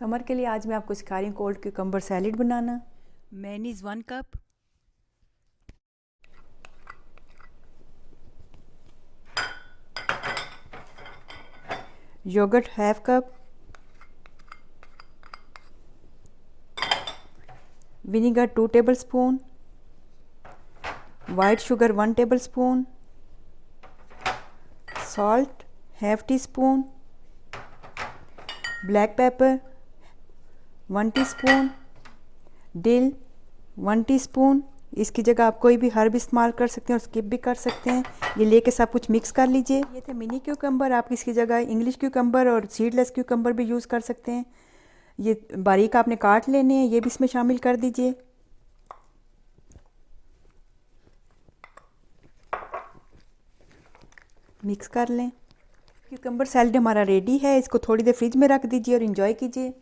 Summer के लिए आज मैं आपको सिखा रही हूँ कोल्ड क्यूकम्बर सैलेड बनाना। Mayonnaise 1 cup, yoghurt half cup, vinegar 2 tablespoon, white sugar 1 tablespoon, salt half teaspoon, black pepper 1 teaspoon, dill 1 teaspoon. इसकी जगह आप कोई भी हर्ब इस्तेमाल कर सकते हैं और स्किप भी कर सकते हैं। ये लेके सब कुछ मिक्स कर लीजिए। ये थे मिनी क्यूकम्बर, आप इसकी जगह इंग्लिश क्यूकम्बर और सीडलेस क्यूकम्बर भी यूज़ कर सकते हैं। ये बारीक आपने काट लेने हैं, ये भी इसमें शामिल कर दीजिए। मिक्स कर लें। क्यूकम्बर सैलेड हमारा रेडी है। इसको थोड़ी देर फ्रिज में रख दीजिए और इंजॉय कीजिए।